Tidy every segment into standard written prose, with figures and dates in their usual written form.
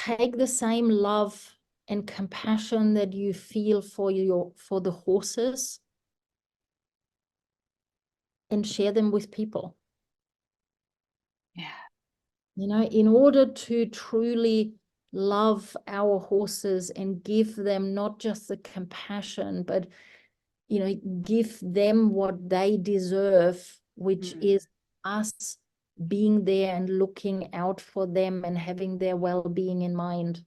take the same love and compassion that you feel for the horses and share them with people. Yeah. You know, in order to truly love our horses and give them not just the compassion, but, you know, give them what they deserve, which is us being there and looking out for them and having their well-being in mind.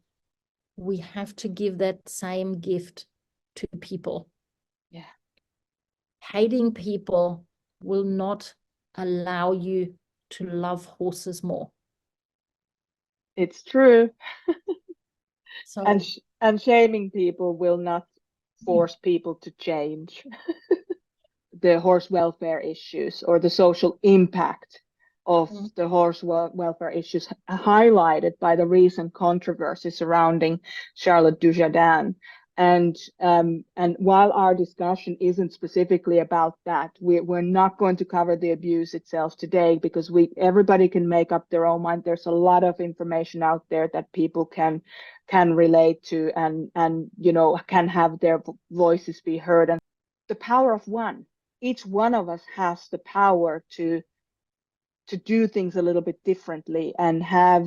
We have to give that same gift to people. Yeah. Hating people will not allow you to love horses more. It's true. So, And shaming people will not force people to change the horse welfare issues or the social impact of the horse welfare issues highlighted by the recent controversy surrounding Charlotte Dujardin. And while our discussion isn't specifically about that, we're not going to cover the abuse itself today, because everybody can make up their own mind. There's a lot of information out there that people can relate to, and you know, can have their voices be heard. And the power of one. Each one of us has the power to do things a little bit differently and have,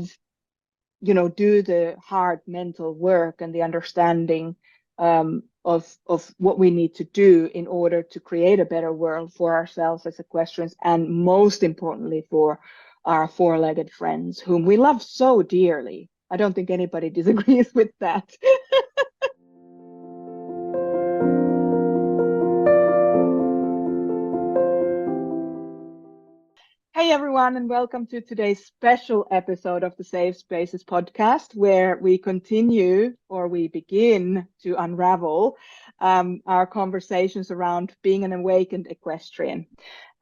you know, do the hard mental work and the understanding of what we need to do in order to create a better world for ourselves as equestrians, and most importantly for our four-legged friends whom we love so dearly. I don't think anybody disagrees with that. Hey everyone, and welcome to today's special episode of the Safe Spaces podcast, where we continue, or we begin to unravel our conversations around being an awakened equestrian.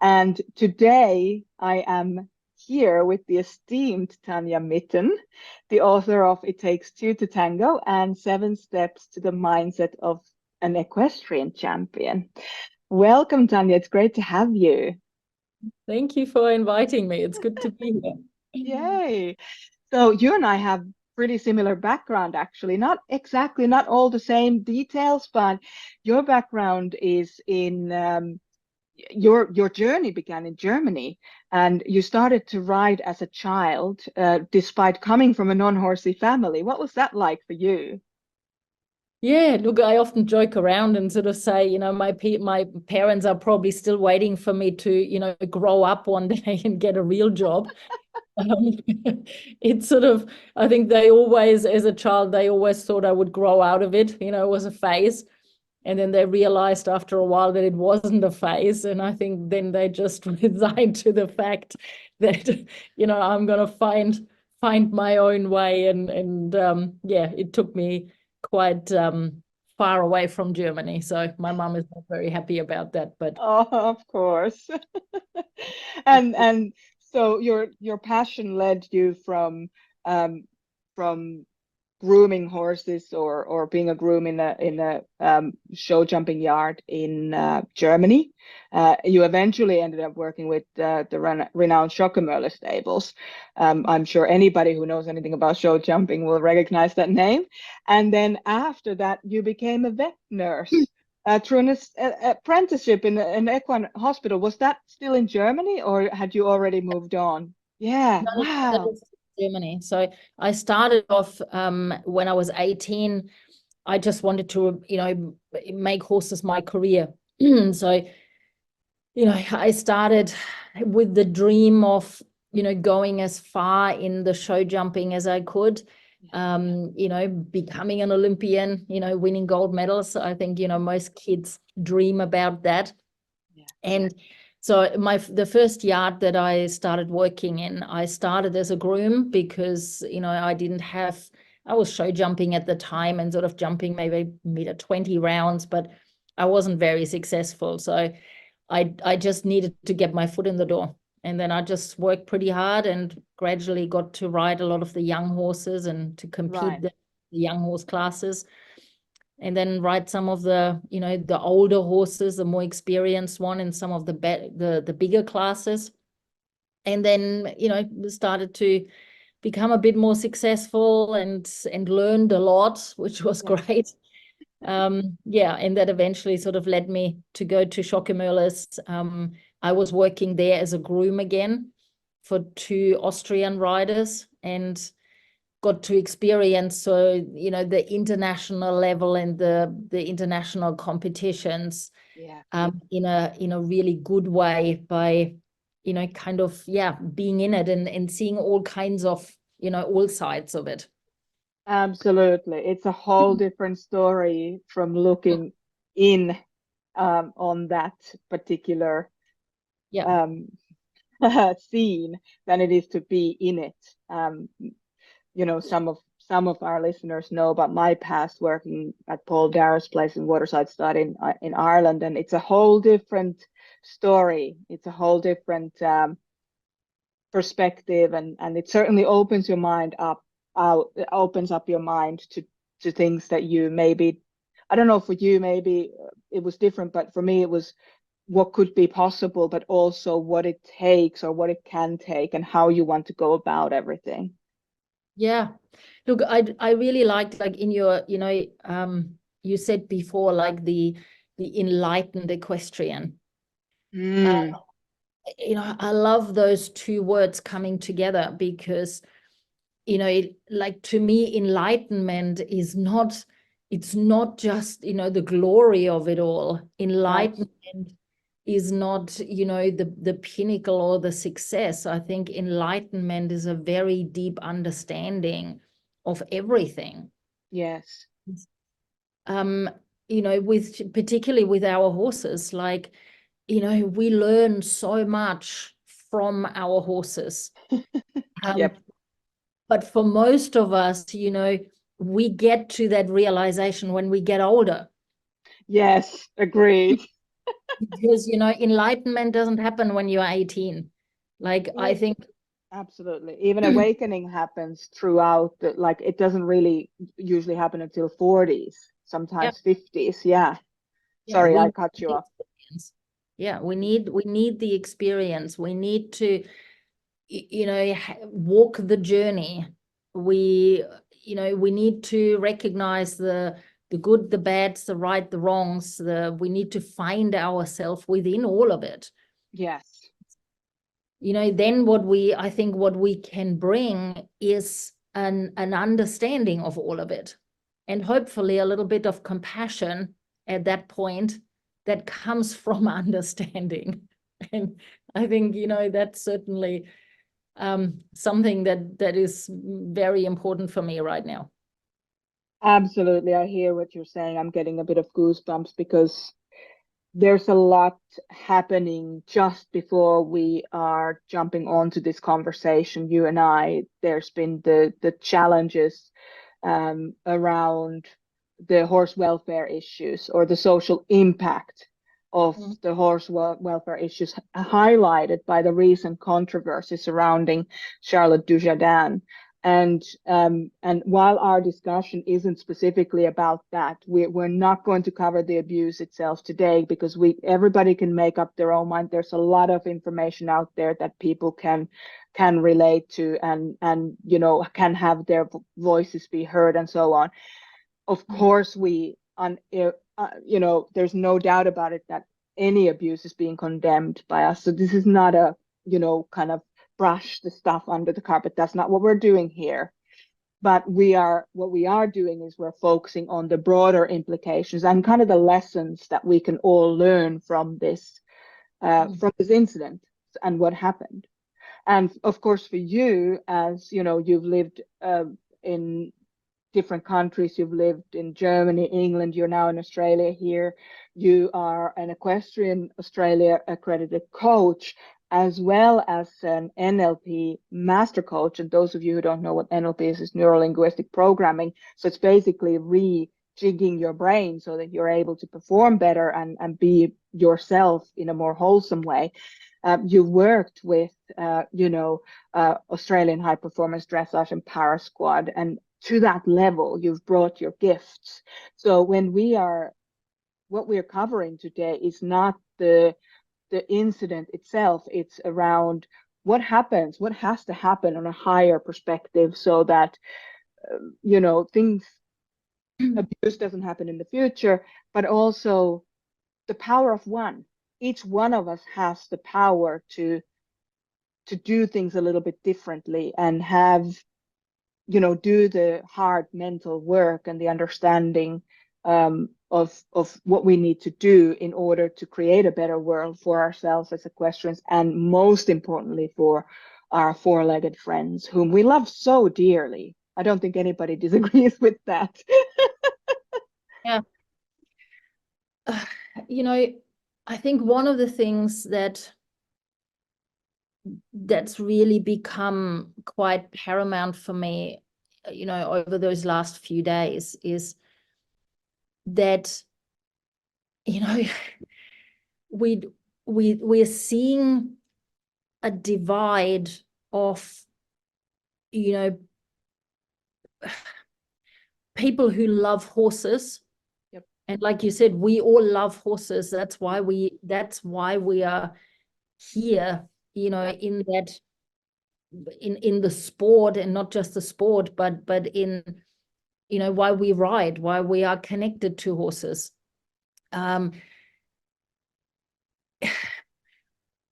And today I am here with the esteemed Tanja Mitton, the author of It Takes Two to Tango and 7 Steps to the Mindset of an Equestrian Champion. Welcome, Tanja. It's great to have you. thank you for inviting me. It's good to be here. Yay. So you and I have pretty similar background, actually. Not all the same details, but your background is in your journey began in Germany, and you started to ride as a child, despite coming from a non-horsey family. What was that like for you? Yeah, look, I often joke around and sort of say, you know, my parents are probably still waiting for me to, you know, grow up one day and get a real job. It's sort of, I think they always, as a child, they always thought I would grow out of it, you know, it was a phase. And then they realized after a while that it wasn't a phase. And I think then they just resigned to the fact that, you know, I'm going to find my own way. And yeah, it took me quite far away from Germany. So my mom is not very happy about that. But Oh, of course. And so your passion led you from grooming horses or being a groom in a show jumping yard in Germany. You eventually ended up working with the renowned Schockemöhle Stables. I'm sure anybody who knows anything about show jumping will recognize that name. And then after that, you became a vet nurse through an apprenticeship in an Equine Hospital. Was that still in Germany, or had you already moved on? Yeah, that wow. was Germany. So I started off when I was 18. I just wanted to, you know, make horses my career. So, you know, I started with the dream of, you know, going as far in the show jumping as I could, you know, becoming an Olympian, you know, winning gold medals. I think, you know, most kids dream about that. Yeah. And so the first yard that I started working in, I started as a groom because, you know, I was show jumping at the time and sort of jumping maybe 1.20 rounds, but I wasn't very successful. So I just needed to get my foot in the door. And then I just worked pretty hard and gradually got to ride a lot of the young horses and to compete the young horse classes. And then ride some of the, you know, the older horses, the more experienced one, and some of the bigger classes. And then, you know, started to become a bit more successful and learned a lot, which was great. Yeah, and that eventually sort of led me to go to Schockemöhle's. I was working there as a groom again for 2 Austrian riders, and got to experience, so you know, the international level and the international competitions in a really good way, by you know, kind of being in it and seeing all kinds of, you know, all sides of it. Absolutely. It's a whole different story from looking in on that particular scene than it is to be in it. You know, some of our listeners know about my past working at Paul Darrow's place in Waterside Stud in Ireland, and it's a whole different story. It's a whole different perspective, and it certainly opens your mind up. It opens up your mind to things that you maybe, I don't know, for you maybe it was different, but for me it was what could be possible, but also what it takes or what it can take and how you want to go about everything. Yeah. Look, I really liked, like, in your, you know, you said before, like the enlightened equestrian. You know, I love those 2 words coming together, because, you know, like, to me, enlightenment is not, it's not just, you know, the glory of it all. Enlightenment is not, you know, the pinnacle or the success. I think enlightenment is a very deep understanding of everything. Yes. You know, particularly with our horses, like, you know, we learn so much from our horses. But for most of us, you know, we get to that realization when we get older. Yes, agreed. Because, you know, enlightenment doesn't happen when you're 18. Like, I think. Absolutely. Even awakening happens throughout, like, it doesn't really usually happen until 40s, sometimes 50s. Yeah. Sorry, I cut you off. Yeah, we need the experience. We need to, you know, walk the journey. We, you know, we need to recognize the good, the bads, the right, the wrongs. We need to find ourselves within all of it. Yes. You know, then I think what we can bring is an understanding of all of it, and hopefully a little bit of compassion at that point that comes from understanding. And I think, you know, that's certainly something that is very important for me right now. Absolutely. I hear what you're saying. I'm getting a bit of goosebumps because there's a lot happening just before we are jumping onto this conversation, you and I. There's been the challenges around the horse welfare issues, or the social impact of the horse welfare issues, highlighted by the recent controversy surrounding Charlotte Dujardin. And while our discussion isn't specifically about that, we're not going to cover the abuse itself today, because everybody can make up their own mind. There's a lot of information out there that people can relate to, and you know, can have their voices be heard and so on. Of course, you know, there's no doubt about it that any abuse is being condemned by us. So this is not a, you know, kind of brush the stuff under the carpet. That's not what we're doing here. But what we are doing is we're focusing on the broader implications and kind of the lessons that we can all learn from this incident and what happened. And of course, for you, as you know, you've lived in different countries. You've lived in Germany, England. You're now in Australia here. You are an Equestrian Australia accredited coach, as well as an NLP Master Coach. And those of you who don't know what NLP is neuro-linguistic programming. So it's basically rejigging your brain so that you're able to perform better and be yourself in a more wholesome way. You've worked with, Australian high performance dressage and para squad, and to that level, you've brought your gifts. So what we are covering today is not the incident itself. It's around what happens, what has to happen on a higher perspective so that, you know, things, abuse doesn't happen in the future, but also the power of one. Each one of us has the power to do things a little bit differently and have, you know, do the hard mental work and the understanding of what we need to do in order to create a better world for ourselves as equestrians, and most importantly for our four-legged friends whom we love so dearly. I don't think anybody disagrees with that. Yeah. You know, I think one of the things that's really become quite paramount for me, you know, over those last few days is that, you know, we're seeing a divide of, you know, people who love horses. Yep. And like you said, we all love horses. That's why we are here, you know, Yep. in that, in the sport, and not just the sport, but in, you know, why we ride, why we are connected to horses.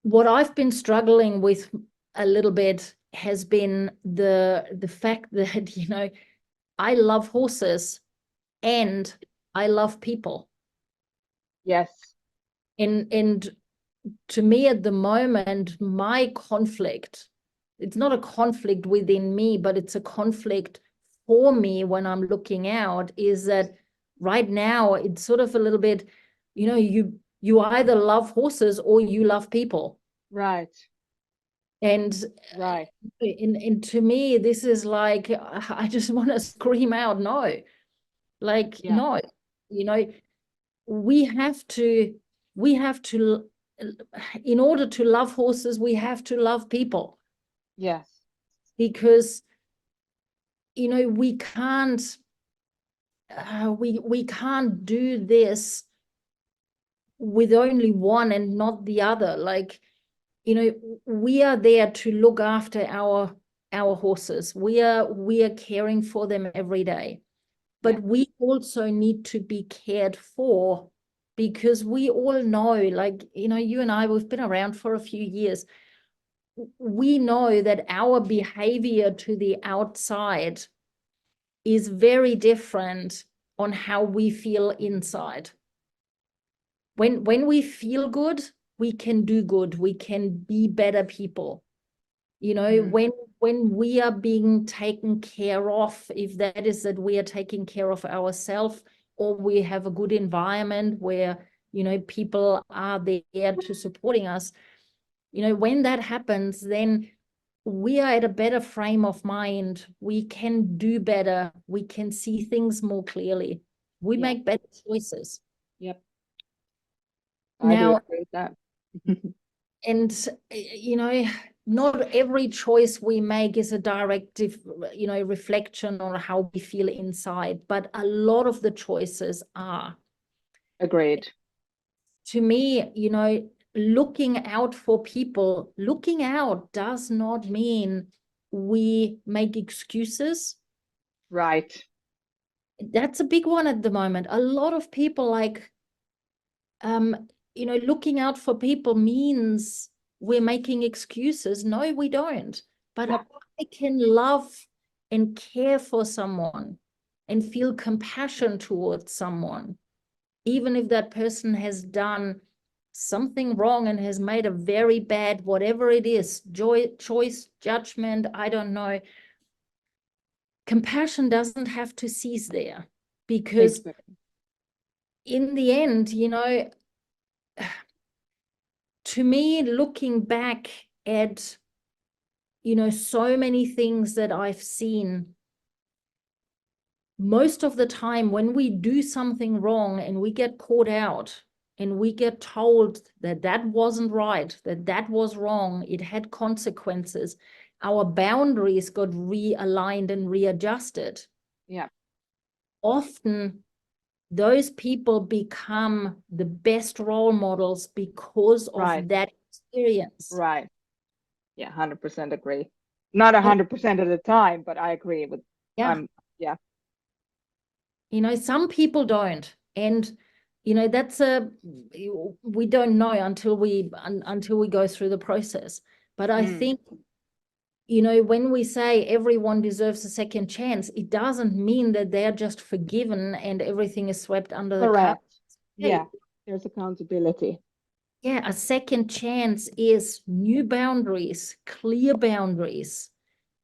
What I've been struggling with a little bit has been the fact that, you know, I love horses and I love people. Yes. And to me at the moment, my conflict, it's not a conflict within me, but it's a conflict for me when I'm looking out, is that right now it's sort of a little bit, you know, you either love horses or you love people. Right. And right. And to me, this is like, I just want to scream out, no. Like, Yeah. no, you know, we have to, in order to love horses, we have to love people. Yes. Because, you know, we can't do this with only one and not the other. Like, you know, we are there to look after our horses. We are caring for them every day. But we also need to be cared for, because we all know, like, you know, you and I, we've been around for a few years. We know that our behavior to the outside is very different on how we feel inside. When we feel good, we can do good. We can be better people. You know, when we are being taken care of, if that is that we are taking care of ourselves, or we have a good environment where, you know, people are there to supporting us, you know, when that happens, then we are at a better frame of mind. We can do better. We can see things more clearly. We make better choices. Yep. Now, I do agree with that. And, you know, not every choice we make is a direct, you know, reflection on how we feel inside, but a lot of the choices are. Agreed. To me, you know, looking out for people, looking out does not mean we make excuses. Right. That's a big one at the moment. A lot of people, like, you know, looking out for people means we're making excuses. No, we don't. But I can love and care for someone and feel compassion towards someone, even if that person has done something wrong and has made a very bad, whatever it is, choice, judgment, I don't know. Compassion doesn't have to cease there, because in the end, you know, to me, looking back at, you know, so many things that I've seen, most of the time when we do something wrong and we get caught out and we get told that that wasn't right, that that was wrong, it had consequences, our boundaries got realigned and readjusted. Yeah. Often those people become the best role models because of that experience. Right. Yeah, 100% agree. Not 100% of the time, but I agree with. Yeah. Yeah. You know, some people don't, and you know that's we don't know until we go through the process. But I think, you know, when we say everyone deserves a second chance, it doesn't mean that they're just forgiven and everything is swept under the carpet. Yeah, there's accountability. Yeah, a second chance is new boundaries, clear boundaries,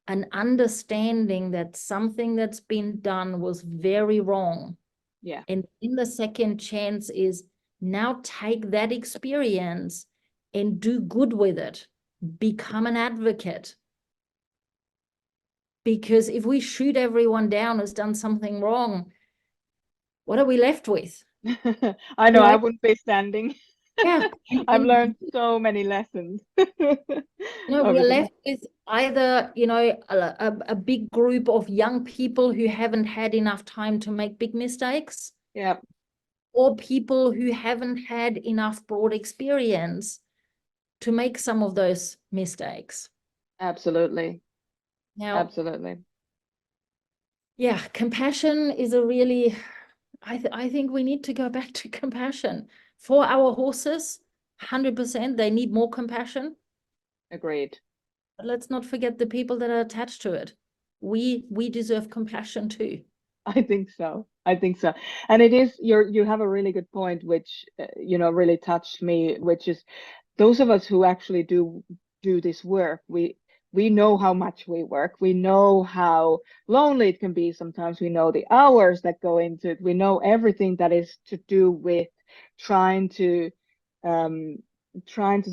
an understanding that something that's been done was very wrong. Yeah. And in the second chance is now take that experience and do good with it. Become an advocate. Because if we shoot everyone down who's done something wrong, what are we left with? I know, I wouldn't be standing. Yeah. I've learned so many lessons. You know, we're left with either, you know, a big group of young people who haven't had enough time to make big mistakes. Yeah. Or people who haven't had enough broad experience to make some of those mistakes. Absolutely. Now, absolutely. Yeah, compassion is a really, I think we need to go back to compassion. For our horses, 100%, they need more compassion. Agreed. But let's not forget the people that are attached to it. We deserve compassion too. I think so. I think so. And it is, you have a really good point, which, you know, really touched me, which is those of us who actually do this work, we know how much we work. We know how lonely it can be sometimes. We know the hours that go into it. We know everything that is to do with trying to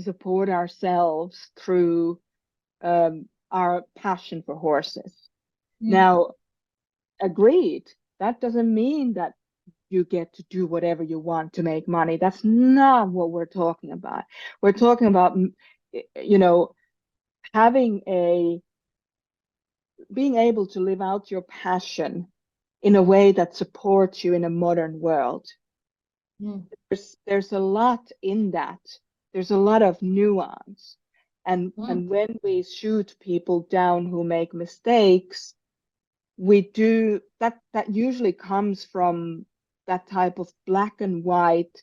support ourselves through our passion for horses. Now, agreed, that doesn't mean that you get to do whatever you want to make money. That's not what we're talking about. We're talking about, you know, being able to live out your passion in a way that supports you in a modern world. There's a lot in that. There's a lot of nuance. And when we shoot people down who make mistakes, we do that usually comes from that type of black and white,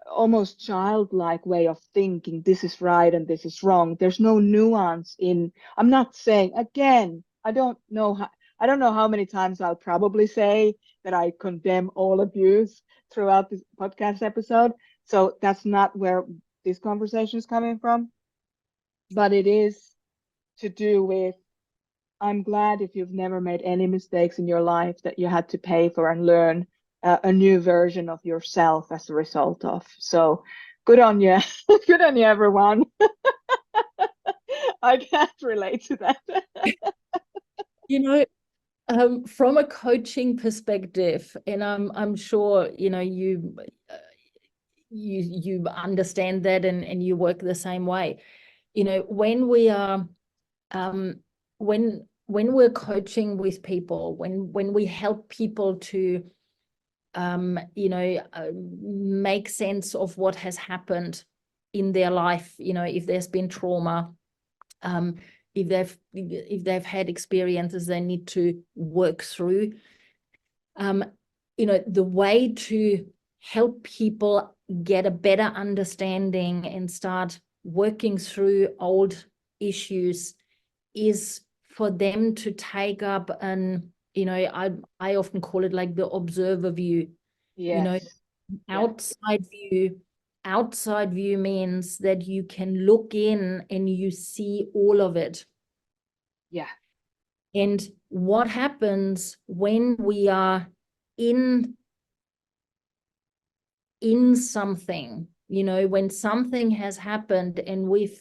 almost childlike way of thinking. This is right and this is wrong. There's no nuance in. I'm not saying, again, I don't know how many times I'll probably say that I condemn all abuse throughout this podcast episode. So that's not where this conversation is coming from. But it is to do with, I'm glad if you've never made any mistakes in your life that you had to pay for and learn a new version of yourself as a result of. So good on you. Good on you, everyone. I can't relate to that. You know, from a coaching perspective, and I'm sure, you know, you understand that and you work the same way. You know, when we are when we're coaching with people, when we help people to you know, make sense of what has happened in their life, you know, if there's been trauma, if they've had experiences they need to work through, you know, the way to help people get a better understanding and start working through old issues is for them to take up an, you know, I often call it like the observer view. Yes. You know, outside view. Outside view means that you can look in and you see all of it. Yeah. And what happens when we are in something, you know, when something has happened and we've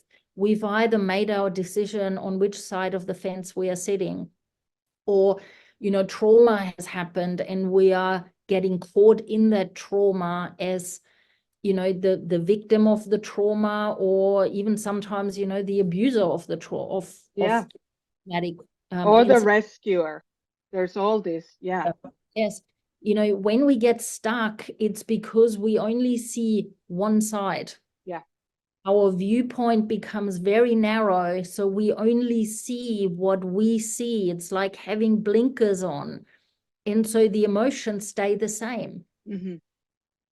either made our decision on which side of the fence we are sitting, or, you know, trauma has happened and we are getting caught in that trauma as, you know, the victim of the trauma, or even sometimes, you know, the abuser of the trauma of traumatic or the rescuer. There's all this. Yes. You know, when we get stuck, it's because we only see one side. Yeah. our viewpoint becomes very narrow, so we only see what we see. It's like having blinkers on, and so the emotions stay the same. Mm-hmm.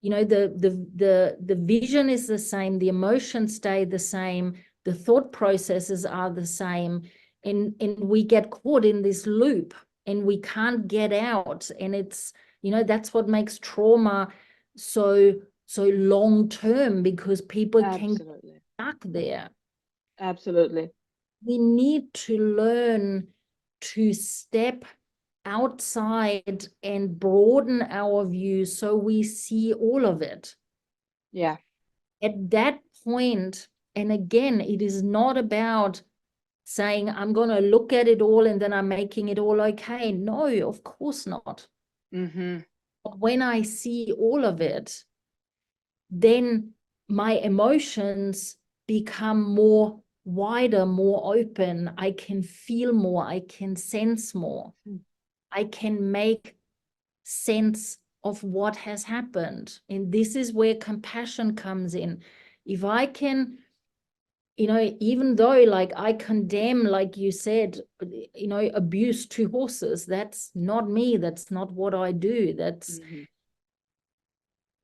You know, the vision is the same, the emotions stay the same, the thought processes are the same, and we get caught in this loop and we can't get out. And it's, you know, that's what makes trauma so long term, because people can get stuck there. Absolutely. We need to learn to step outside and broaden our view so we see all of it. Yeah. At that point, and again, it is not about saying, I'm going to look at it all and then I'm making it all okay. No, of course not. Mm-hmm. But when I see all of it, then my emotions become more wider, more open. I can feel more. I can sense more. I can make sense of what has happened. And this is where compassion comes in. If I can, you know, even though like I condemn, like you said, you know, abuse to horses, that's not me. That's not what I do. That's,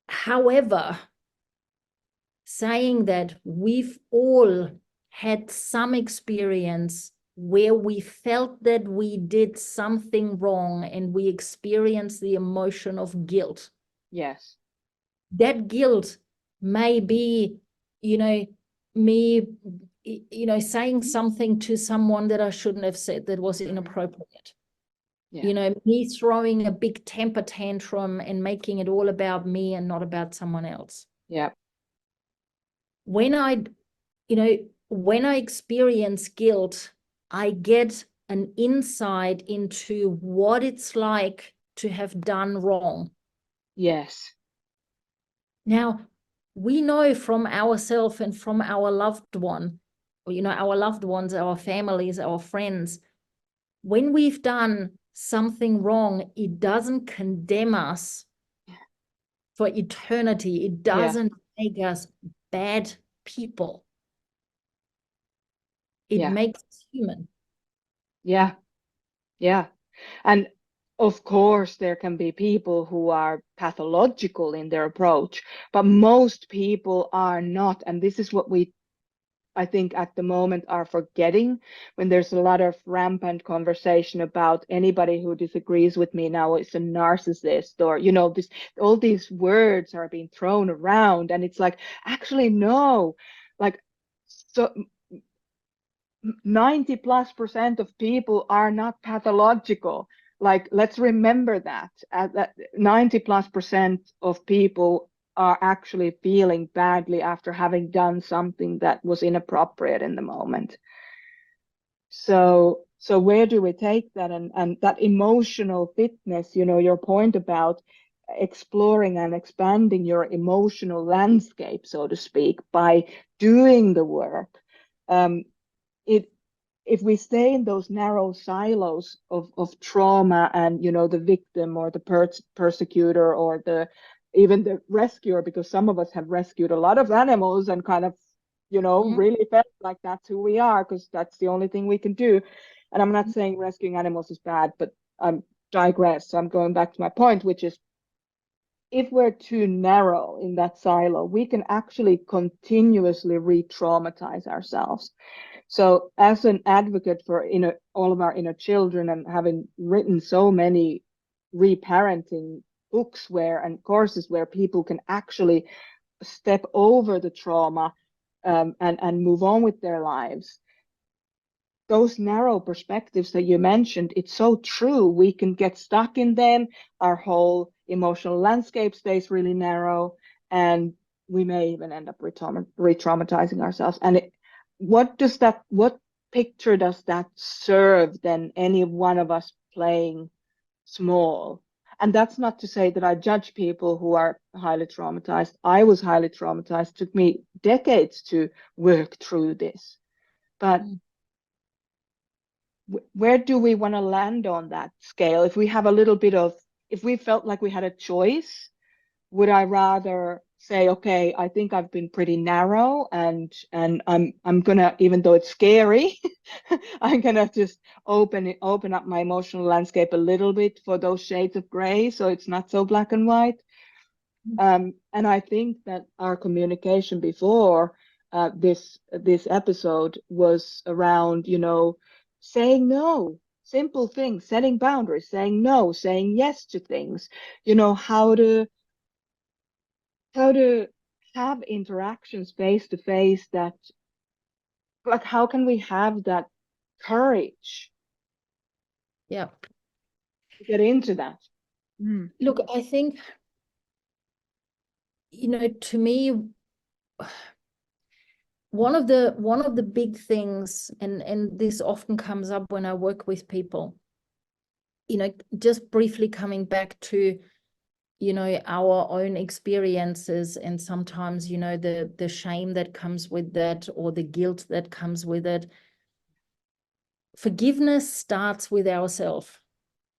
however, saying that we've all had some experience where we felt that we did something wrong and we experienced the emotion of guilt. Yes. That guilt may be, you know, me, you know, saying something to someone that I shouldn't have said, that was inappropriate. Yeah. You know, me throwing a big temper tantrum and making it all about me and not about someone else. Yeah. When I, you know, when I experience guilt, I get an insight into what it's like to have done wrong. Yes. Now, we know from ourselves and from our loved one, or, you know, our loved ones, our families, our friends, when we've done something wrong, it doesn't condemn us for eternity. It doesn't make us bad people. It makes us human. Yeah. Yeah. And of course, there can be people who are pathological in their approach, but most people are not. And this is what I think, at the moment are forgetting when there's a lot of rampant conversation about anybody who disagrees with me now is a narcissist, or, you know, all these words are being thrown around. And it's like, actually, no, like, so 90+% of people are not pathological. Like, let's remember that 90+% of people are actually feeling badly after having done something that was inappropriate in the moment. So where do we take that? And that emotional fitness, you know, your point about exploring and expanding your emotional landscape, so to speak, by doing the work. If we stay in those narrow silos of trauma and, you know, the victim or the persecutor or even the rescuer, because some of us have rescued a lot of animals and kind of, you know, really felt like that's who we are, because that's the only thing we can do. And I'm not saying rescuing animals is bad, but I'm digress. So I'm going back to my point, which is, if we're too narrow in that silo, we can actually continuously re-traumatize ourselves. So as an advocate for all of our inner children, and having written so many reparenting books and courses where people can actually step over the trauma and move on with their lives, those narrow perspectives that you mentioned, it's so true. We can get stuck in them. Our whole emotional landscape stays really narrow, and we may even end up re-traumatizing ourselves. And what picture does that serve then, any one of us playing small? And that's not to say that I judge people who are highly traumatized. I was highly traumatized. It took me decades to work through this. But where do we want to land on that scale? If we have a little bit of, if we felt like we had a choice, would I rather say, okay, I think I've been pretty narrow, and I'm gonna, even though it's scary, I'm gonna just open up my emotional landscape a little bit for those shades of gray, so it's not so black and white. And I think that our communication before this episode was around, saying no, simple things, setting boundaries, saying no, saying yes to things, how to have interactions face to face, that, like, how can we have that courage Yeah. to get into that? Look, I think, to me, one of the big things, and this often comes up when I work with people, just briefly coming back to, our own experiences, and sometimes, the shame that comes with that, or the guilt that comes with it. Forgiveness starts with ourselves.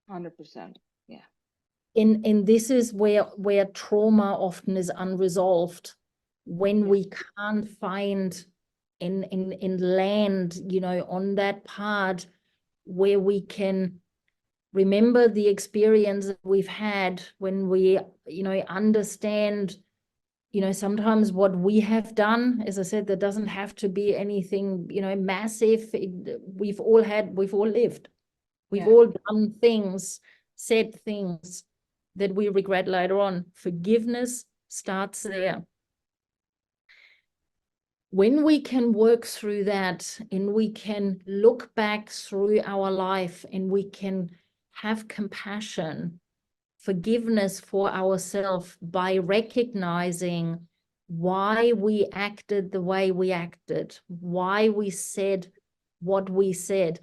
100%. Yeah. And this is where trauma often is unresolved, when we can't find and land, on that part where we can remember the experience that we've had, when we, understand, sometimes what we have done. As I said, there doesn't have to be anything, massive. We've all lived. We've all done things, said things that we regret later on. Forgiveness starts there. When we can work through that, and we can look back through our life, and we can have compassion, forgiveness for ourselves, by recognizing why we acted the way we acted, why we said what we said.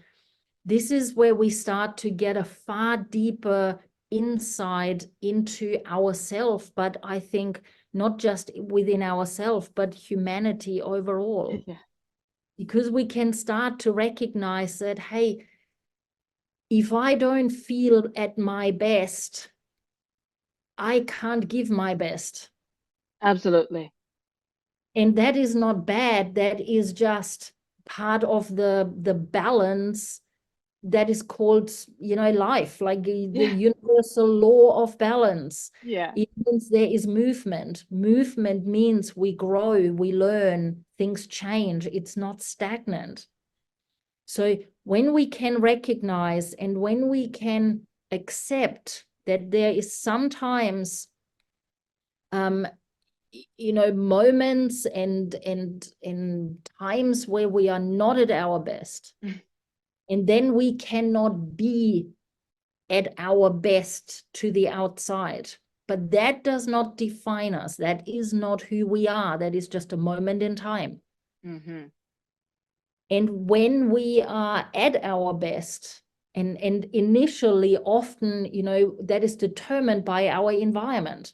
This is where we start to get a far deeper insight into ourselves, but I think not just within ourselves, but humanity overall. Yeah. Because we can start to recognize that, hey, if I don't feel at my best, I can't give my best. Absolutely. And that is not bad. That is just part of the balance that is called, life, like the universal law of balance. Yeah. It means there is movement. Movement means we grow, we learn, things change. It's not stagnant. So when we can recognize, and when we can accept that there is sometimes, moments and times where we are not at our best, and then we cannot be at our best to the outside. But that does not define us. That is not who we are. That is just a moment in time. Mm-hmm. And when we are at our best, and initially often, that is determined by our environment.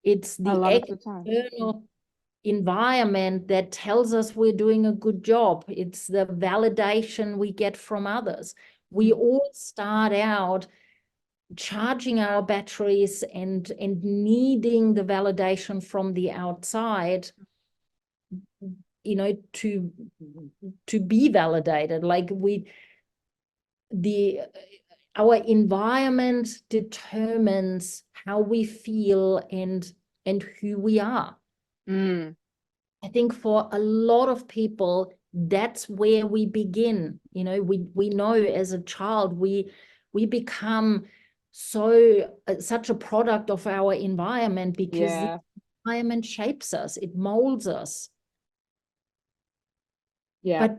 It's the external environment that tells us we're doing a good job. It's the validation we get from others. We all start out charging our batteries and needing the validation from the outside, to be validated. Like our environment determines how we feel and who we are. I think for a lot of people, that's where we begin. We know as a child, we become such a product of our environment, because the environment shapes us, it molds us. Yeah. But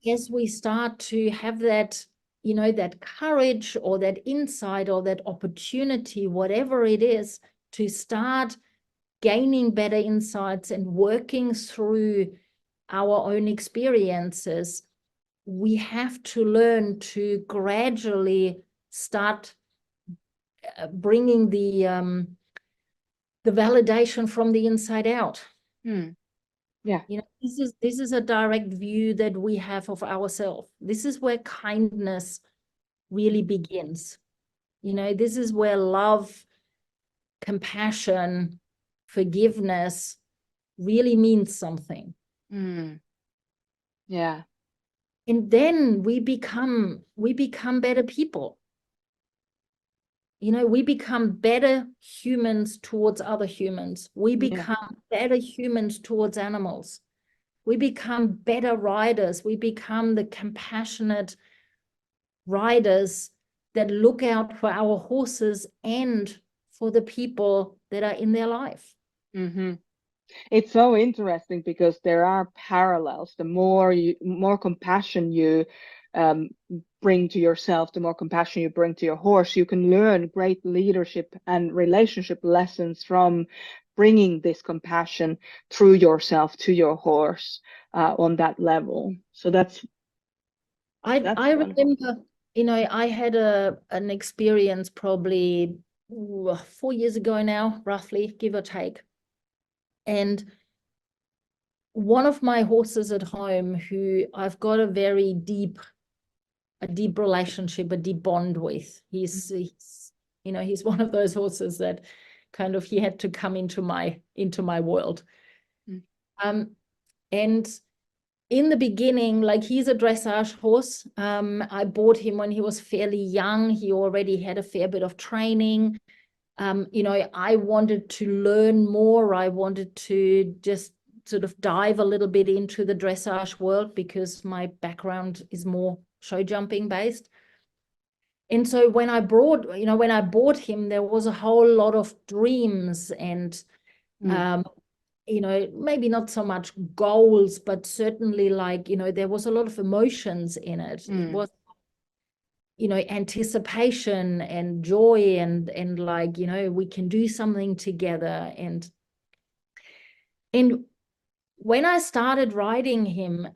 as we start to have that, that courage, or that insight, or that opportunity, whatever it is, to start gaining better insights and working through our own experiences, we have to learn to gradually start bringing the validation from the inside out. Yeah. This is a direct view that we have of ourselves. This is where kindness really begins. This is where love, compassion, forgiveness really means something. Yeah. And then we become better people. You know, we become better humans towards other humans. We become better humans towards animals. We become better riders. We become the compassionate riders that look out for our horses and for the people that are in their life. It's so interesting because there are parallels. The more compassion you bring to yourself, the more compassion you bring to your horse, you can learn great leadership and relationship lessons from bringing this compassion through yourself to your horse on that level. So that's I remember, you know, I had an experience probably 4 years ago now, roughly, give or take. And one of my horses at home, who I've got a deep relationship, a deep bond with. He's you know, he's one of those horses that kind of, he had to come into my world. And in the beginning, like, he's a dressage horse. I bought him when he was fairly young. He already had a fair bit of training. You know, I wanted to learn more. I wanted to just sort of dive a little bit into the dressage world because my background is more show jumping based. And so when I bought him, there was a whole lot of dreams and, you know, maybe not so much goals, but certainly, like, you know, there was a lot of emotions in it. It was, you know, anticipation and joy and like, you know, we can do something together. And when I started riding him,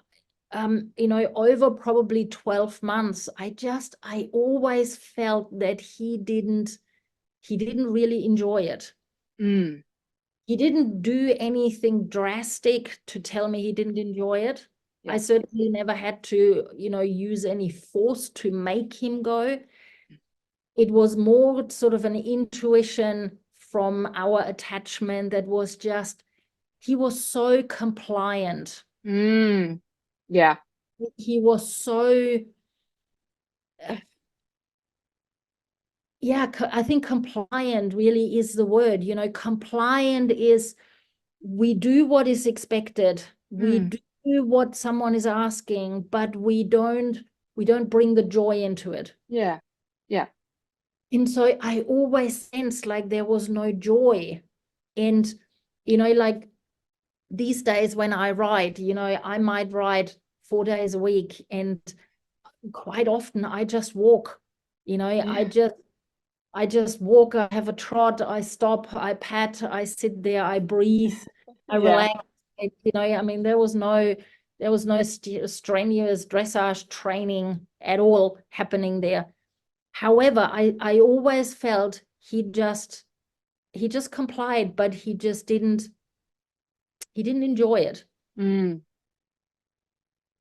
you know, over probably 12 months, I always felt that he didn't really enjoy it. He didn't do anything drastic to tell me he didn't enjoy it. I certainly never had to, you know, use any force to make him go. It was more sort of an intuition from our attachment that was just, he was so compliant. Yeah. He was so, I think compliant really is the word. You know, compliant is, we do what is expected. We do what someone is asking, but we don't bring the joy into it. Yeah. And so I always sensed like there was no joy. And, you know, like these days when I ride, you know, I might ride 4 days a week, and quite often I just walk, you know, I just walk, I have a trot, I stop, I pat, I sit there, I breathe, I relax. You know, I mean, there was no strenuous dressage training at all happening there. However, I always felt he just complied, but he didn't enjoy it.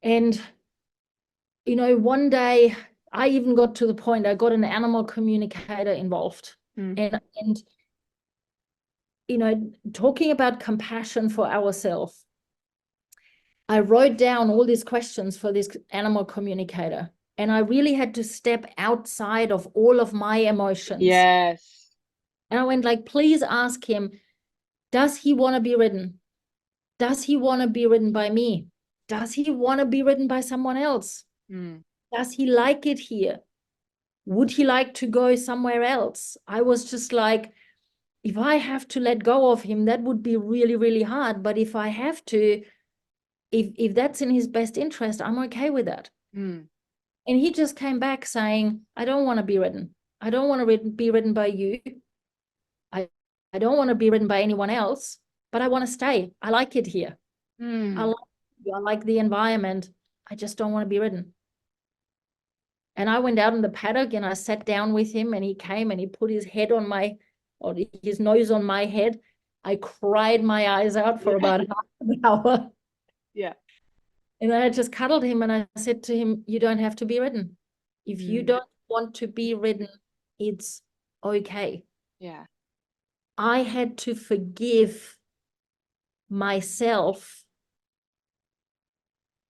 And, you know, one day I even got to the point, I got an animal communicator involved. And, you know, talking about compassion for ourselves, I wrote down all these questions for this animal communicator. And I really had to step outside of all of my emotions. Yes. And I went like, please ask him, does he want to be ridden? Does he want to be ridden by me? Does he want to be ridden by someone else? Does he like it here? Would he like to go somewhere else? I was just like, if I have to let go of him, that would be really, really hard. But if I have to, if that's in his best interest, I'm okay with that. And he just came back saying, I don't want to be ridden. I don't want to be ridden by you. I don't want to be ridden by anyone else, but I want to stay. I like it here. I like the environment. I just don't want to be ridden. And I went out in the paddock and I sat down with him, and he came and he put his nose on my head. I cried my eyes out for about half an hour. Yeah. And then I just cuddled him and I said to him, you don't have to be ridden. If you don't want to be ridden, it's okay. Yeah. I had to forgive myself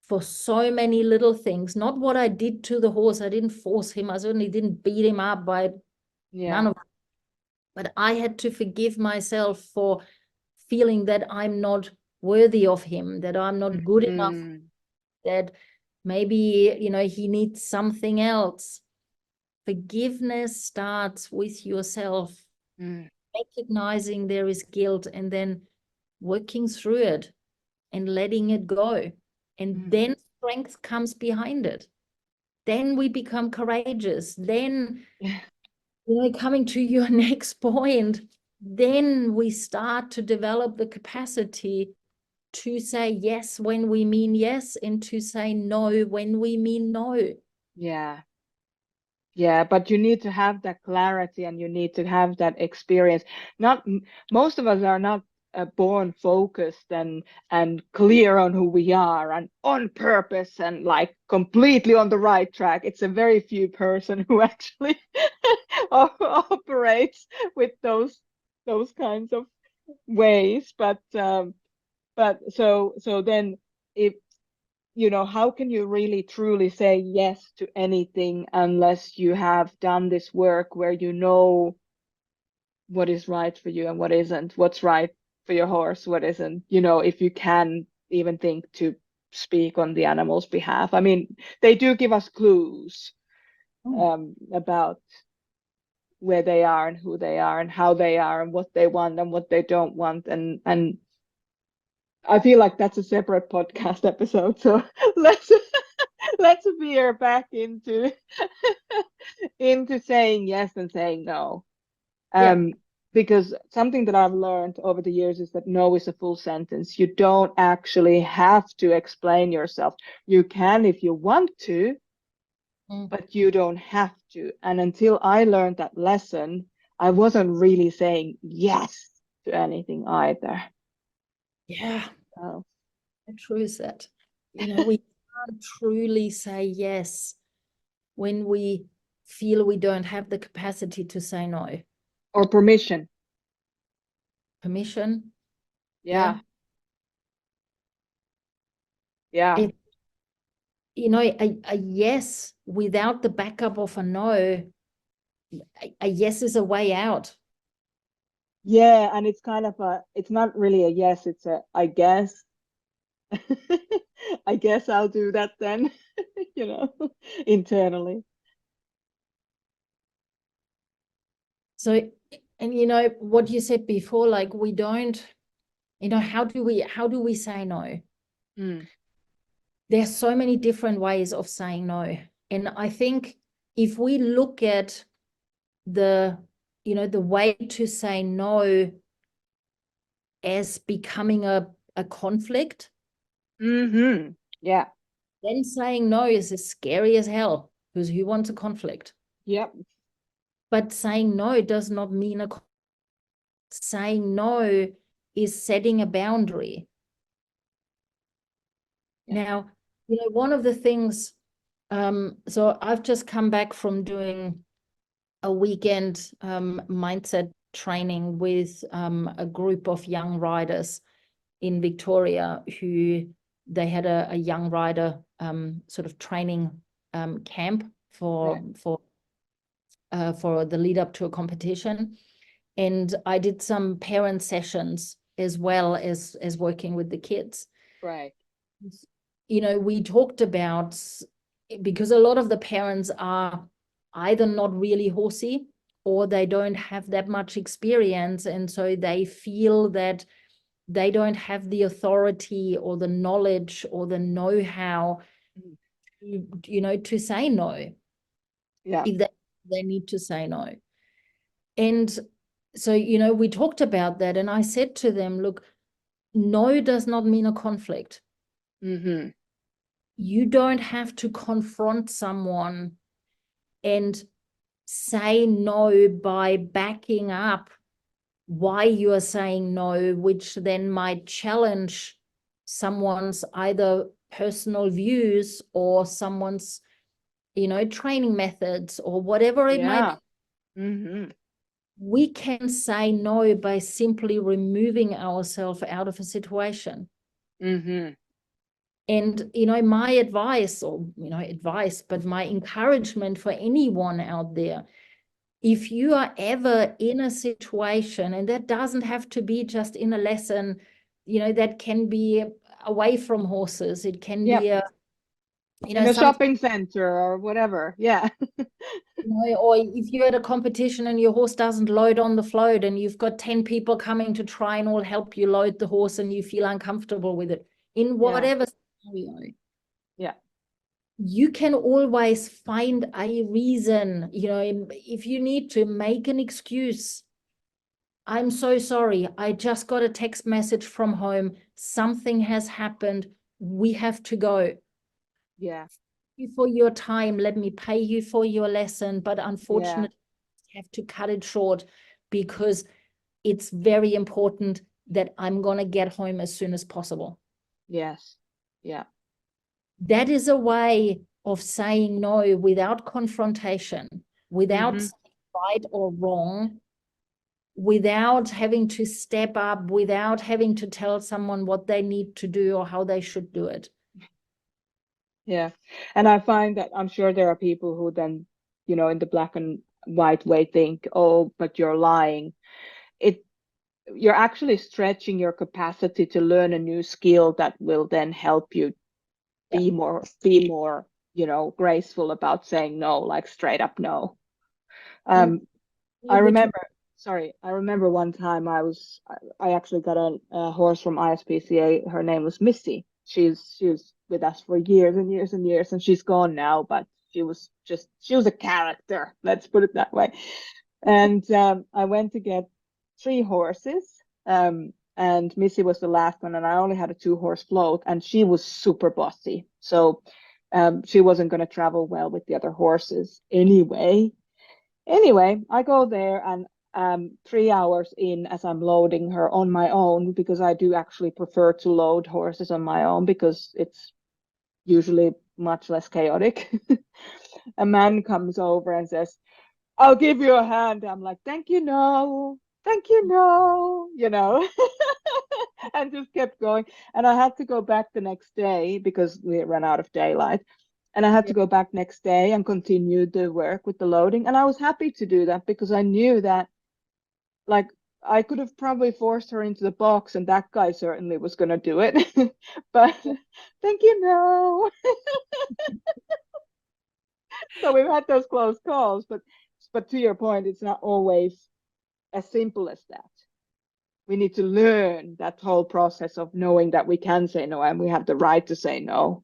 for so many little things, not what I did to the horse. I didn't force him. I certainly didn't beat him up by none of it. But I had to forgive myself for feeling that I'm not worthy of him, that I'm not good enough, that maybe, you know, he needs something else. Forgiveness starts with yourself, recognizing there is guilt and then working through it and letting it go. And then strength comes behind it. Then we become courageous. Then, you know, coming to your next point, then we start to develop the capacity to say yes when we mean yes and to say no when we mean no. Yeah, but you need to have that clarity and you need to have that experience. Not most of us are not born focused and clear on who we are and on purpose and like completely on the right track. It's a very few person who actually operates with those kinds of ways. But so then if you know, how can you really truly say yes to anything unless you have done this work where you know what is right for you and what isn't, what's right for your horse, what isn't, you know, if you can even think to speak on the animal's behalf. I mean, they do give us clues about where they are and who they are and how they are and what they want and what they don't want, and I feel like that's a separate podcast episode, so let's let's veer back into into saying yes and saying no. Because something that I've learned over the years is that no is a full sentence. You don't actually have to explain yourself. You can if you want to, but you don't have to. And until I learned that lesson, I wasn't really saying yes to anything either. Yeah. Oh. True is that. You know, we can't truly say yes when we feel we don't have the capacity to say no. Or permission. Permission. Yeah. You know, a yes without the backup of a no, a yes is a way out. Yeah, and it's kind of it's not really a yes, it's a I guess. I guess I'll do that then, you know, internally. So, and you know, what you said before, like we don't, you know, how do we say no? There's so many different ways of saying no. And I think if we look at the, you know, the way to say no as becoming a conflict, Yeah. then saying no is as scary as hell, because who wants a conflict? Yep. But saying no does not mean a saying no is setting a boundary. Now, you know, one of the things, so I've just come back from doing a weekend mindset training with a group of young riders in Victoria who they had a young rider sort of training camp for the lead up to a competition. And I did some parent sessions as well as working with the kids. Right. You know, we talked about, because a lot of the parents are either not really horsey or they don't have that much experience. And so they feel that they don't have the authority or the knowledge or the know-how, you know, to say no. Yeah. If they need to say no. And so, you know, we talked about that and I said to them, look, no does not mean a conflict. You don't have to confront someone and say no by backing up why you are saying no, which then might challenge someone's either personal views or someone's, you know, training methods or whatever it might be. we can say no by simply removing ourselves out of a situation. Mm-hmm. And, my advice, but my encouragement for anyone out there, if you are ever in a situation, and that doesn't have to be just in a lesson, that can be away from horses. It can be in a some, shopping center or whatever. Yeah. or if you're at a competition and your horse doesn't load on the float and you've got 10 people coming to try and all help you load the horse and you feel uncomfortable with it, in whatever scenario, you can always find a reason. If you need to make an excuse, I'm so sorry, I just got a text message from home, something has happened, we have to go. Yeah. You for your time, let me pay you for your lesson, but unfortunately I have to cut it short because it's very important that I'm going to get home as soon as possible. Yes. Yeah. That is a way of saying no without confrontation, without saying right or wrong, without having to step up, without having to tell someone what they need to do or how they should do it. Yeah. And I find that I'm sure there are people who then, in the black and white way think, oh, but you're lying. You're actually stretching your capacity to learn a new skill that will then help you be more, graceful about saying no, like straight up no. I remember one time I actually got a horse from ISPCA. Her name was Missy. She was with us for years and years and years, and she's gone now, but she was a character, let's put it that way. And I went to get 3 horses, and Missy was the last one, and I only had a 2-horse float, and she was super bossy. So she wasn't going to travel well with the other horses anyway. Anyway, I go there, and 3 hours in, as I'm loading her on my own, because I do actually prefer to load horses on my own because it's usually much less chaotic. A man comes over and says, I'll give you a hand. I'm like, thank you, no. Thank you, no. And just kept going. And I had to go back the next day because we ran out of daylight. And I had to go back next day and continue the work with the loading. And I was happy to do that because I knew that, like, I could have probably forced her into the box, and that guy certainly was going to do it. But thank you, no. So we've had those close calls, but to your point, it's not always as simple as that. We need to learn that whole process of knowing that we can say no and we have the right to say no.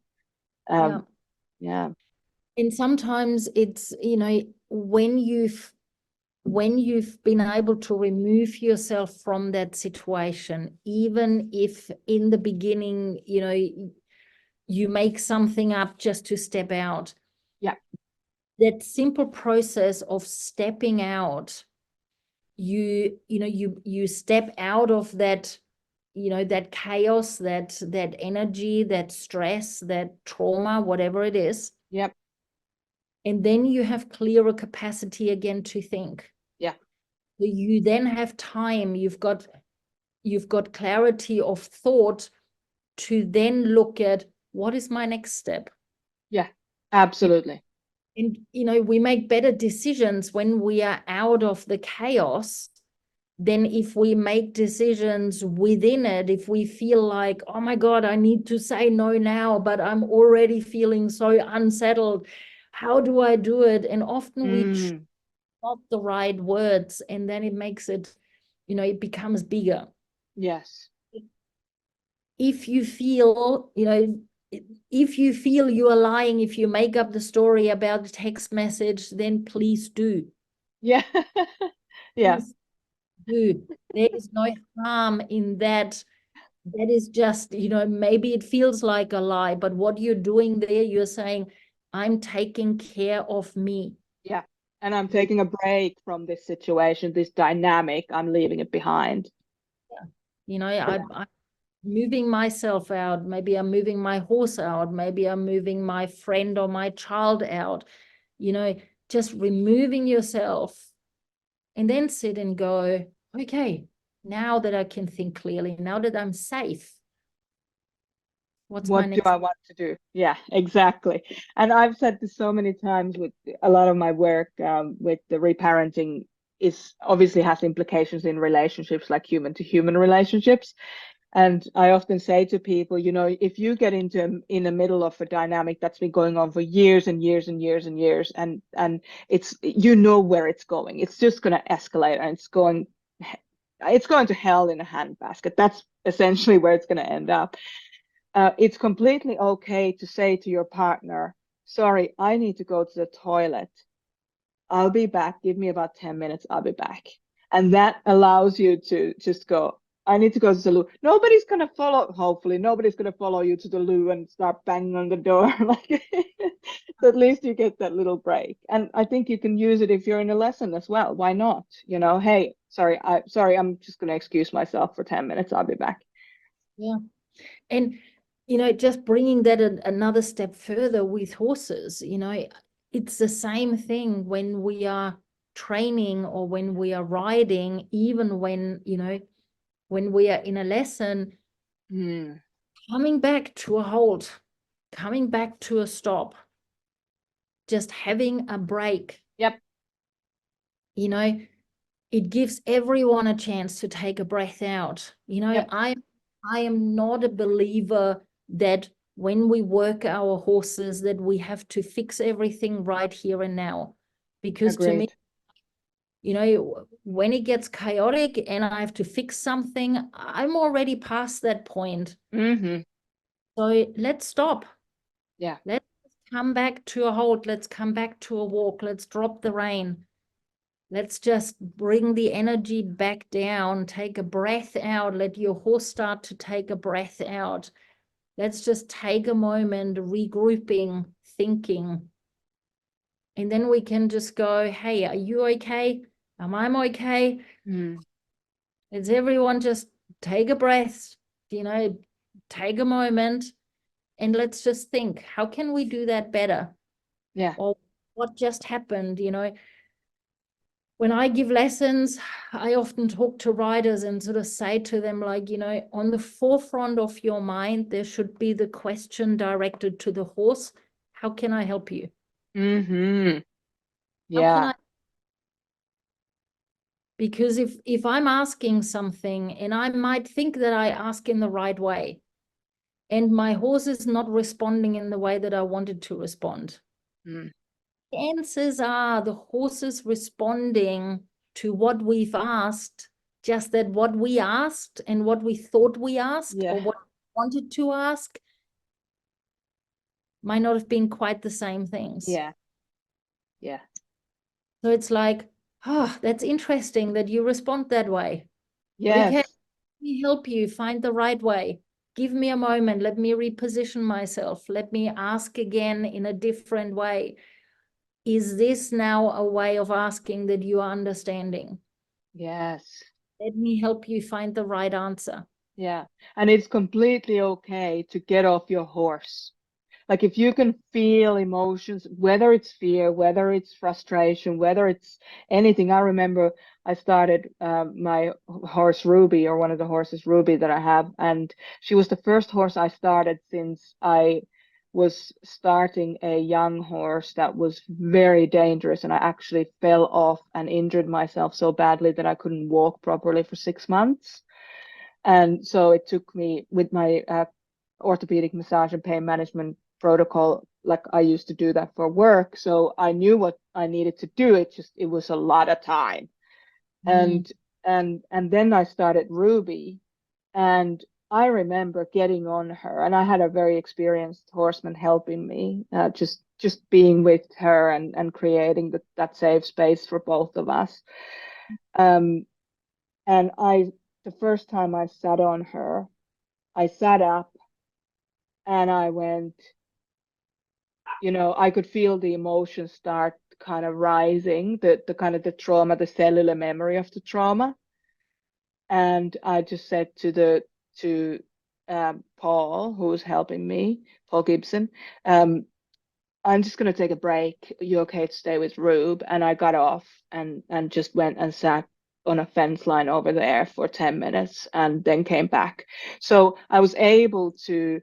Yeah. And sometimes it's, when you've been able to remove yourself from that situation, even if in the beginning, you make something up just to step out. Yeah. That simple process of stepping out, you step out of that, that chaos, that energy, that stress, that trauma, whatever it is. Yep. And then you have clearer capacity again to think. Yeah. So you then have time, you've got clarity of thought to then look at what is my next step. Yeah, absolutely. And, we make better decisions when we are out of the chaos than if we make decisions within it. If we feel like, oh my God, I need to say no now, but I'm already feeling so unsettled. How do I do it? And often we choose not the right words, and then it makes it, it becomes bigger. Yes. If you feel, you are lying, if you make up the story about the text message, then please do. Yeah. Yeah. Please do. There is no harm in that. That is just, maybe it feels like a lie, but what you're doing there, you're saying, I'm taking care of me. Yeah. And I'm taking a break from this situation, this dynamic. I'm leaving it behind. Yeah. I'm moving myself out. Maybe I'm moving my horse out. Maybe I'm moving my friend or my child out. Just removing yourself and then sit and go, okay, now that I can think clearly, now that I'm safe, what's my What do next? I want to do? Yeah, exactly. And I've said this so many times with a lot of my work with the reparenting is obviously has implications in relationships, like human to human relationships. And I often say to people, you know, if you get into in the middle of a dynamic that's been going on for years and years and years and years, and it's, you know, where it's going, it's just going to escalate, and it's going to hell in a handbasket. That's essentially where it's going to end up. It's completely okay to say to your partner, sorry, I need to go to the toilet. I'll be back. Give me about 10 minutes. I'll be back. And that allows you to just go, I need to go to the loo. Nobody's going to follow, hopefully, nobody's going to follow you to the loo and start banging on the door. Like, so at least you get that little break. And I think you can use it if you're in a lesson as well. Why not? You know, hey, sorry, I'm just going to excuse myself for 10 minutes. I'll be back. Yeah. And, you know, just bringing that another step further with horses, you know, it's the same thing when we are training or when we are riding, even when, you know, when we are in a lesson, coming back to a halt, coming back to a stop, just having a break. Yep. You know, it gives everyone a chance to take a breath out. You know, Yep. I am not a believer that when we work our horses that we have to fix everything right here and now. Because to me, Agreed. you know, when it gets chaotic and I have to fix something, I'm already past that point. So let's stop. Yeah. Let's come back to a halt. Let's come back to a walk. Let's drop the rein. Let's just bring the energy back down, take a breath out, let your horse start to take a breath out. Let's just take a moment, regrouping, thinking. And then we can just go, hey, are you okay? Am I okay? Let's everyone just take a breath, you know, take a moment, and let's just think, how can we do that better? Yeah. Or what just happened, you know? When I give lessons, I often talk to riders and sort of say to them, like, you know, on the forefront of your mind, there should be the question directed to the horse, how can I help you? How can Yeah. I? Because if I'm asking something and I might think that I ask in the right way, and my horse is not responding in the way that I wanted to respond, chances are the horse is responding to what we've asked, just that what we asked and what we thought we asked or what we wanted to ask might not have been quite the same things. Yeah. Yeah. So it's like, oh, that's interesting that you respond that way. Yes. Okay, let me help you find the right way. Give me a moment. Let me reposition myself. Let me ask again in a different way. Is this now a way of asking that you are understanding? Yes. Let me help you find the right answer. Yeah. And it's completely okay to get off your horse. Like if you can feel emotions, whether it's fear, whether it's frustration, whether it's anything. I remember I started my horse Ruby, or one of the horses Ruby that I have, and she was the first horse I started since I was starting a young horse that was very dangerous, and I actually fell off and injured myself so badly that I couldn't walk properly for 6 months. And so it took me with my orthopedic massage and pain management protocol, like I used to do that for work. So I knew what I needed to do. It was a lot of time. And then I started Ruby, and I remember getting on her, and I had a very experienced horseman helping me, just being with her and creating that safe space for both of us. Um, and the first time I sat on her, I sat up and I went, you know, I could feel the emotions start kind of rising, the kind of the trauma, the cellular memory of the trauma. And I just said to Paul, who was helping me, Paul Gibson, I'm just going to take a break. You okay to stay with Rube? And I got off and just went and sat on a fence line over there for 10 minutes and then came back. So I was able to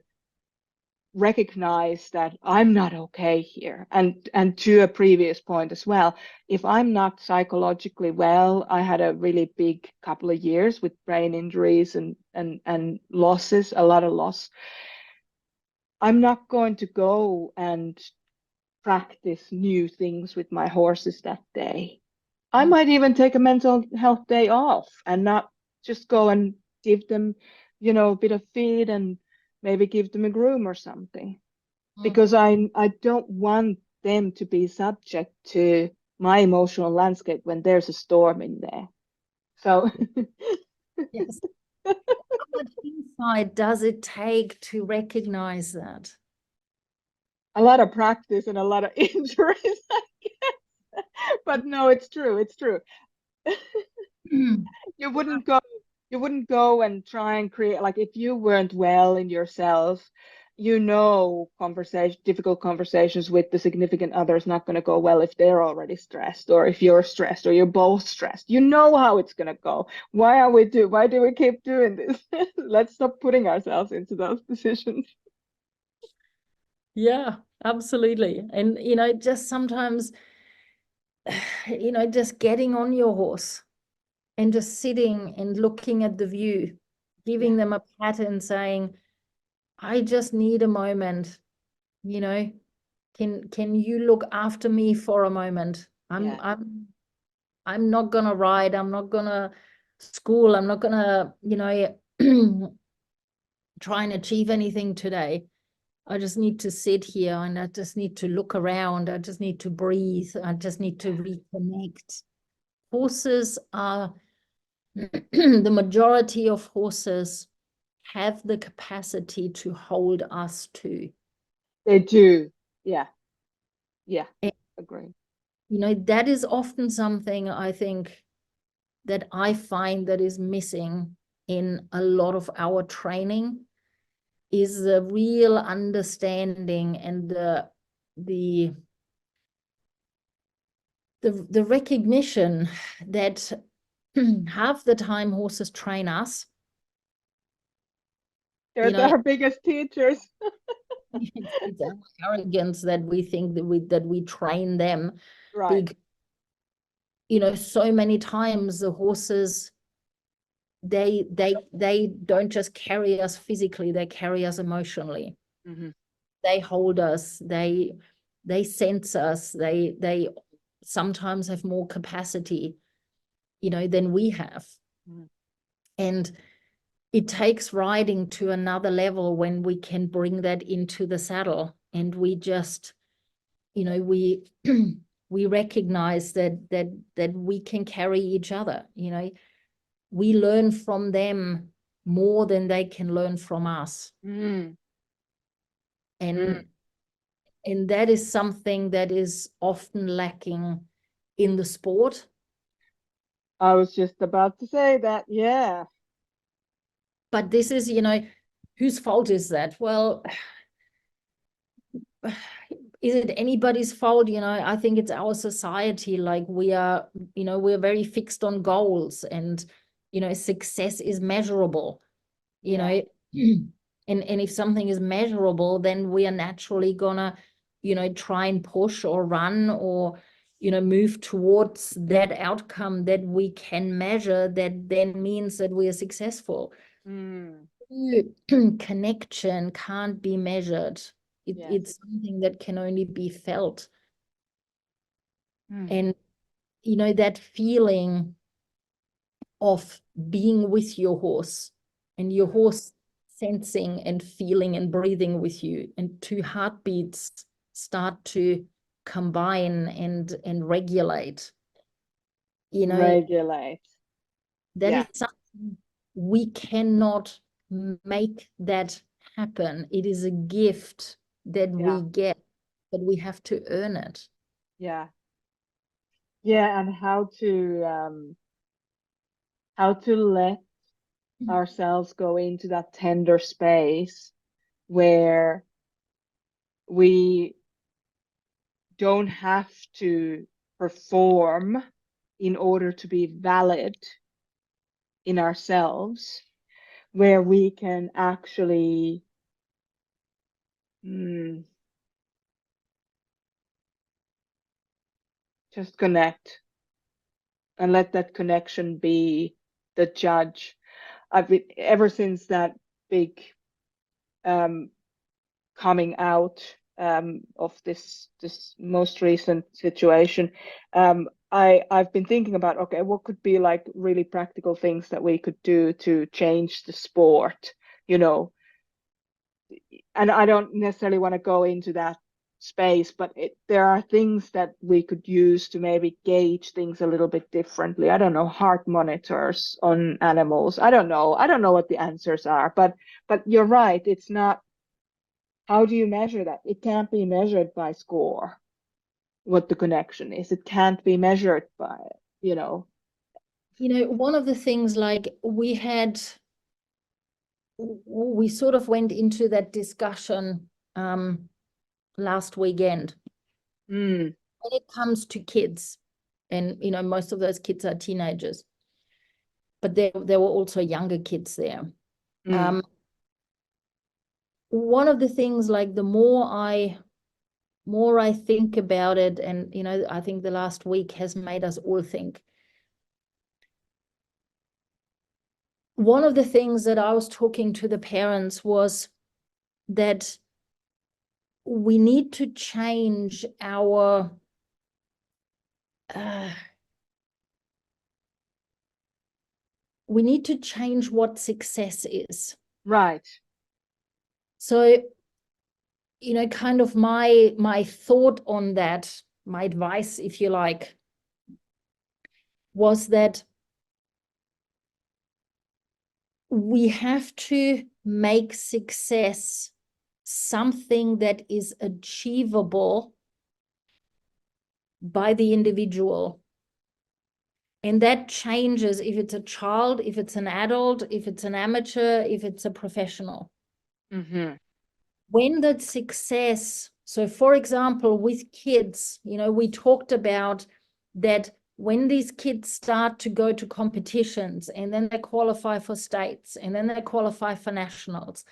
recognize that I'm not okay here. And to a previous point as well, if I'm not psychologically well, I had a really big couple of years with brain injuries and losses, a lot of loss. I'm not going to go and practice new things with my horses that day. I might even take a mental health day off and not just go and give them, a bit of feed and maybe give them a groom or something. Because I don't want them to be subject to my emotional landscape when there's a storm in there. So Yes. How much insight does it take to recognize that? a lot of practice and a lot of injuries, I guess. But no, it's true. It's true. You wouldn't go and try and create, like, if you weren't well in yourself, difficult conversations with the significant other is not going to go well if they're already stressed, or if you're stressed, or you're both stressed. You know how it's going to go. Why do we keep doing this? Let's stop putting ourselves into those positions. Yeah, absolutely. And, just sometimes, just getting on your horse and just sitting and looking at the view, giving them a pat and saying, I just need a moment, can you look after me for a moment? I'm not gonna ride, I'm not gonna school, I'm not gonna, try and achieve anything today. I just need to sit here and I just need to look around. I just need to breathe. I just need to reconnect. Horses are, the majority of horses have the capacity to hold us too. They do. Yeah. And, Agree. that is often something I think that I find that is missing in a lot of our training, is the real understanding and the recognition that half the time horses train us. They're our biggest teachers. It's our arrogance that we think that we train them. Right. So many times the horses, they don't just carry us physically, they carry us emotionally. They hold us, they sense us, they sometimes have more capacity than we have. And it takes riding to another level when we can bring that into the saddle, and we just we we recognize that we can carry each other. We learn from them more than they can learn from us. And that is something that is often lacking in the sport. I was just about to say that. Yeah. But this is, whose fault is that? Well, is it anybody's fault? I think it's our society. Like, we are, we're very fixed on goals, and, success is measurable, and if something is measurable, then we are naturally gonna, try and push or run or, move towards that outcome that we can measure, that then means that we are successful. Connection can't be measured. It's something that can only be felt. And, that feeling of being with your horse, and your horse sensing and feeling and breathing with you, and two heartbeats start to combine and regulate. Regulate. That is something we cannot make that happen. It is a gift that we get, but we have to earn it. Yeah, and how to let ourselves go into that tender space where we don't have to perform in order to be valid in ourselves, where we can actually just connect and let that connection be the judge. I've been, ever since that big coming out of this most recent situation, I've been thinking about, okay, what could be like really practical things that we could do to change the sport, you know. And I don't necessarily want to go into that space, but there are things that we could use to maybe gauge things a little bit differently. I don't know, heart monitors on animals. I don't know what the answers are, but you're right. It's not, how do you measure that? It can't be measured by score, what the connection is. It can't be measured by, you know. One of the things, like, we sort of went into that discussion last weekend. When it comes to kids, and most of those kids are teenagers, but there were also younger kids there. One of the things, like, the more I think about it, and I think the last week has made us all think. One of the things that I was talking to the parents was that we need to change our we need to change what success is. Right. So, kind of my thought on that, my advice, if you like, was that we have to make success something that is achievable by the individual. And that changes if it's a child, if it's an adult, if it's an amateur, if it's a professional. When that success, so for example, with kids, we talked about that when these kids start to go to competitions, and then they qualify for states, and then they qualify for nationals,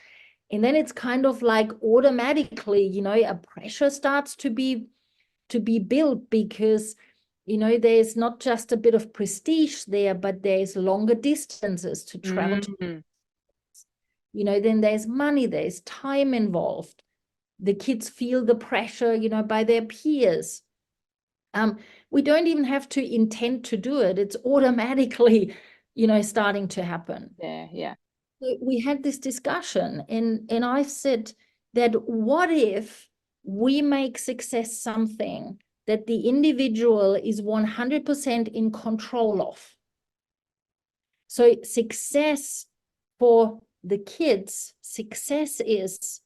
and then it's kind of like automatically, a pressure starts to be built, because there's not just a bit of prestige there, but there's longer distances to travel to. Then there's money, there's time involved. The kids feel the pressure, by their peers. We don't even have to intend to do it. It's automatically, starting to happen. Yeah. So we had this discussion, and I said that what if we make success something that the individual is 100% in control of? So success for the kids, success is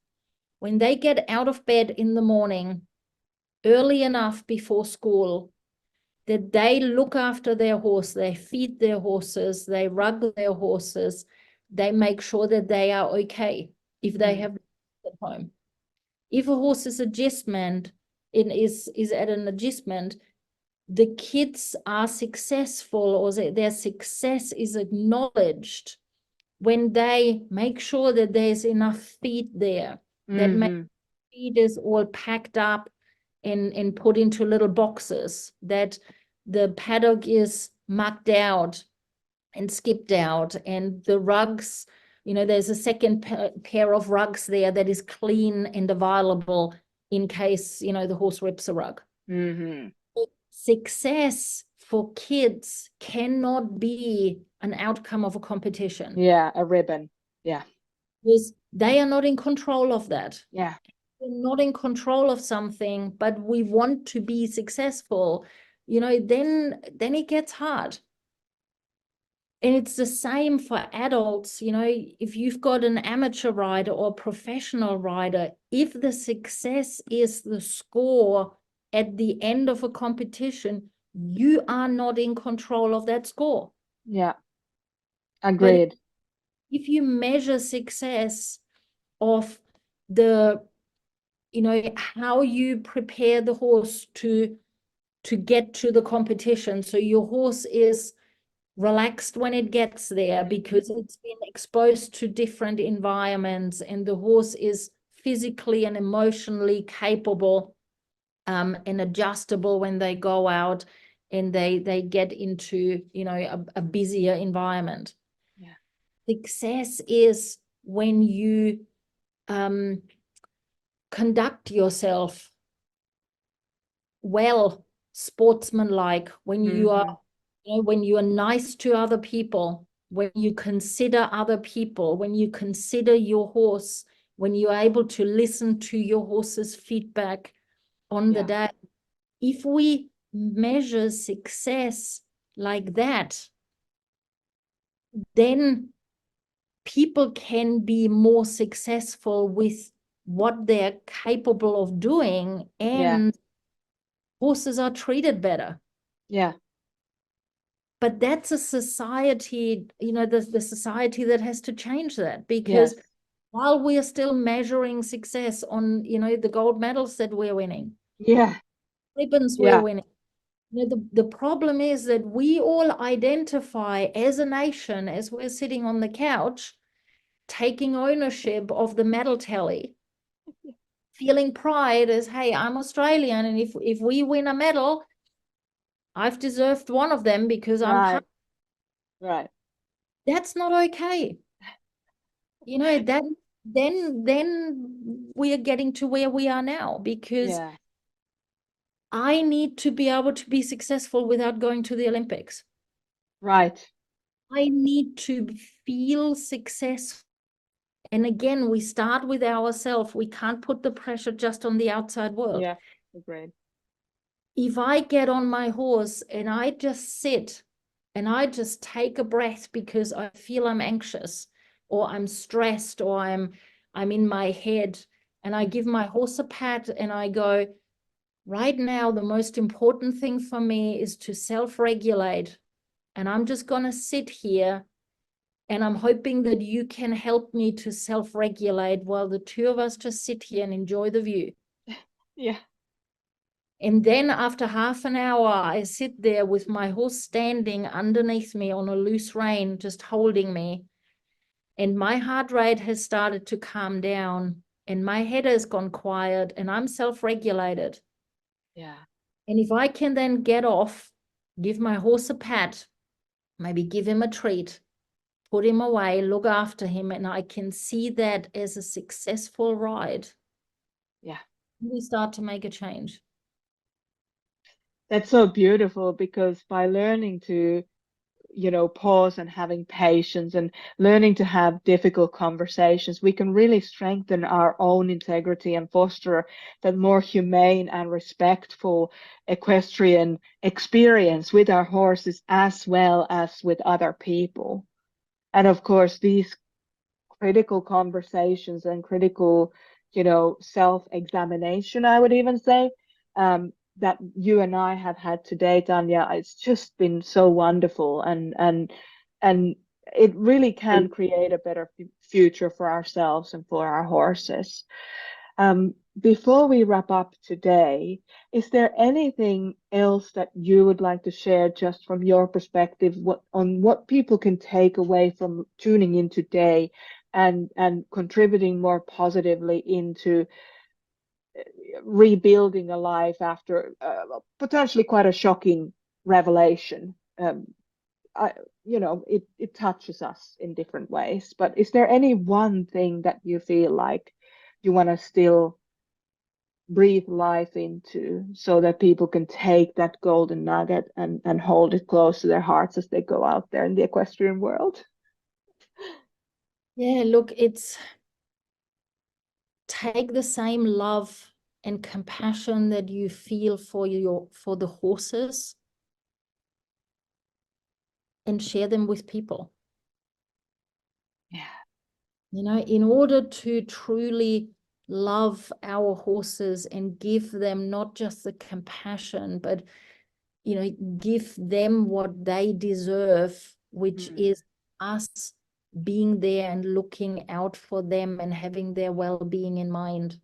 when they get out of bed in the morning early enough before school, that they look after their horse, they feed their horses, they rug their horses, they make sure that they are okay if they have at home. If a horse is adjustment, it is at an adjustment, the kids are successful, or their success is acknowledged when they make sure that there's enough feed there, that feed is all packed up and put into little boxes, that the paddock is mucked out and skipped out, and the rugs, there's a second pair of rugs there that is clean and available in case, the horse rips a rug. Success for kids cannot be an outcome of a competition. Yeah, a ribbon. Yeah. Because they are not in control of that. Yeah. We're not in control of something, but we want to be successful, then it gets hard. And it's the same for adults. If you've got an amateur rider or professional rider, if the success is the score at the end of a competition, you are not in control of that score. Yeah. Agreed. But if you measure success of the you know, how you prepare the horse to get to the competition. So your horse is relaxed when it gets there because it's been exposed to different environments, and the horse is physically and emotionally capable and adjustable when they go out and they get into, you know, a busier environment. Yeah. Success is when you conduct yourself well, sportsmanlike, when you are, you know, when you are nice to other people, when you consider other people, when you consider your horse, when you're able to listen to your horse's feedback on the day. If we measure success like that, then people can be more successful with what they're capable of doing, and horses are treated better. Yeah. But that's a society, you know, the society that has to change that, because while we're still measuring success on, you know, the gold medals that we're winning, ribbons we're winning, you know, the problem is that we all identify as a nation, as we're sitting on the couch, taking ownership of the medal tally, feeling pride as, hey, I'm Australian, and if we win a medal, I've deserved one of them because I'm part. Right. That's not okay. You know, that then we are getting to where we are now, because I need to be able to be successful without going to the Olympics. Right. I need to feel successful. And again, we start with ourselves. We can't put the pressure just on the outside world. Yeah, agreed. If I get on my horse and I just sit and I just take a breath because I feel I'm anxious or I'm stressed or I'm in my head, and I give my horse a pat and I go, right now, the most important thing for me is to self-regulate. And I'm just going to sit here, and I'm hoping that you can help me to self-regulate while the two of us just sit here and enjoy the view. Yeah. And then after half an hour, I sit there with my horse standing underneath me on a loose rein, just holding me. And my heart rate has started to calm down, and my head has gone quiet, and I'm self-regulated. Yeah. And if I can then get off, give my horse a pat, maybe give him a treat, put him away, look after him, and I can see that as a successful ride, we start to make a change. That's so beautiful, because by learning to, you know, pause and having patience and learning to have difficult conversations, we can really strengthen our own integrity and foster that more humane and respectful equestrian experience with our horses as well as with other people. And of course, these critical conversations and critical, you know, self-examination, I would even say, that you and I have had today, Tanja, it's just been so wonderful, and it really can create a better future for ourselves and for our horses. Before we wrap up today, is there anything else that you would like to share, just from your perspective, what people can take away from tuning in today and contributing more positively into rebuilding a life after potentially quite a shocking revelation? You know, it touches us in different ways, but is there any one thing that you feel like you want to still breathe life into, so that people can take that golden nugget and hold it close to their hearts as they go out there in the equestrian world? Yeah, look, it's take the same love and compassion that you feel for the horses and share them with people. Yeah. You know, in order to truly love our horses and give them not just the compassion, but, you know, give them what they deserve, which is us being there and looking out for them and having their well-being in mind.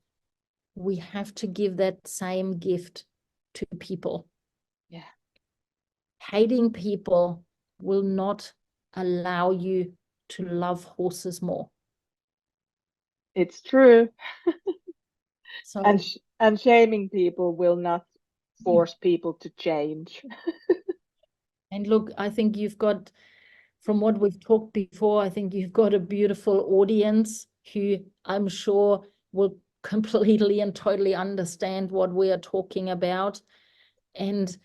we have to give that same gift to people. Yeah. Hating people will not allow you to love horses more. It's true. So, And shaming people will not force people to change. and look, I think you've got, from what we've talked before, I think you've got a beautiful audience who I'm sure will completely and totally understand what we are talking about. And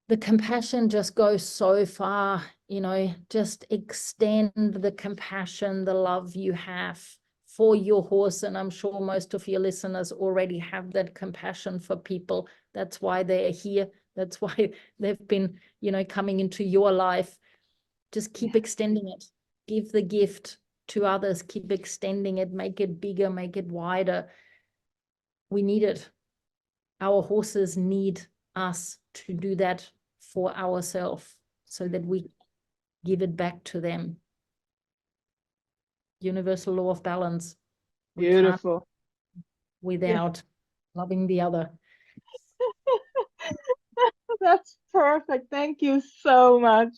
the compassion just goes so far, you know, just extend the compassion, the love you have for your horse. And I'm sure most of your listeners already have that compassion for people. That's why they're here. That's why they've been, you know, coming into your life. Just keep extending it. Give the gift to others. Keep extending it. Make it bigger. Make it wider. We need it. Our horses need us to do that for ourselves so that we give it back to them. Universal law of balance. We Beautiful. can't without loving the other. That's perfect. Thank you so much,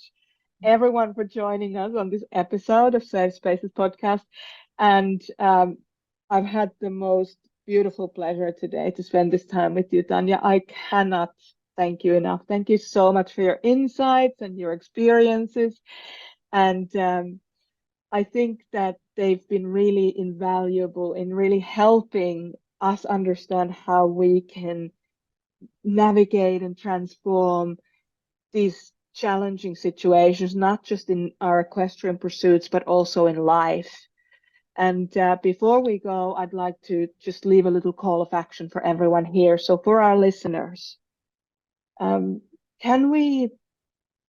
everyone, for joining us on this episode of Safe Spaces podcast. And I've had the most beautiful pleasure today to spend this time with you, Tanja. I cannot thank you enough. Thank you so much for your insights and your experiences. And I think that they've been really invaluable in really helping us understand how we can navigate and transform these challenging situations, not just in our equestrian pursuits, but also in life. And before we go, I'd like to just leave a little call of action for everyone here. So for our listeners, can we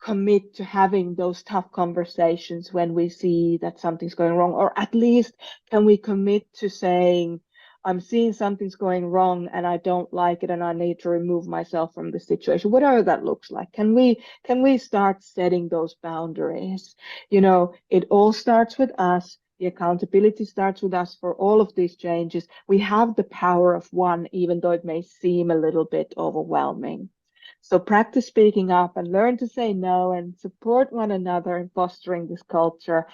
commit to having those tough conversations when we see that something's going wrong? Or at least can we commit to saying, I'm seeing something's going wrong and I don't like it and I need to remove myself from the situation, whatever that looks like. Can we start setting those boundaries? You know, it all starts with us. The accountability starts with us for all of these changes. We have the power of one, even though it may seem a little bit overwhelming. So practice speaking up and learn to say no and support one another in fostering this culture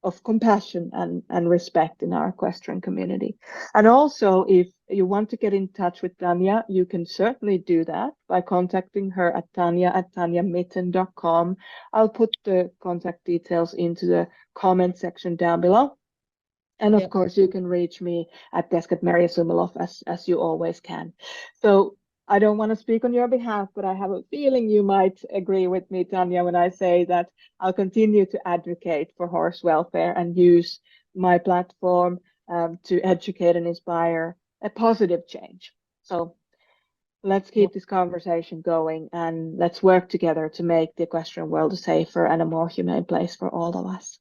of compassion and respect in our equestrian community. And also, if you want to get in touch with Tanja, you can certainly do that by contacting her at tanja@tanjamitton.com. I'll put the contact details into the comment section down below. And of course, you can reach me at desk at Maria Sumilov, as you always can. So I don't want to speak on your behalf, but I have a feeling you might agree with me, Tanja, when I say that I'll continue to advocate for horse welfare and use my platform to educate and inspire a positive change. So let's keep this conversation going and let's work together to make the equestrian world a safer and a more humane place for all of us.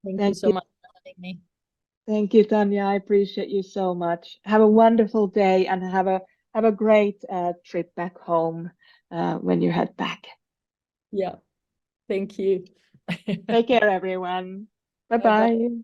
Thank you so much for having me. Thank you, Tanja. I appreciate you so much. Have a wonderful day and have a great trip back home when you head back. Yeah, thank you. Take care, everyone. Bye-bye. Bye-bye.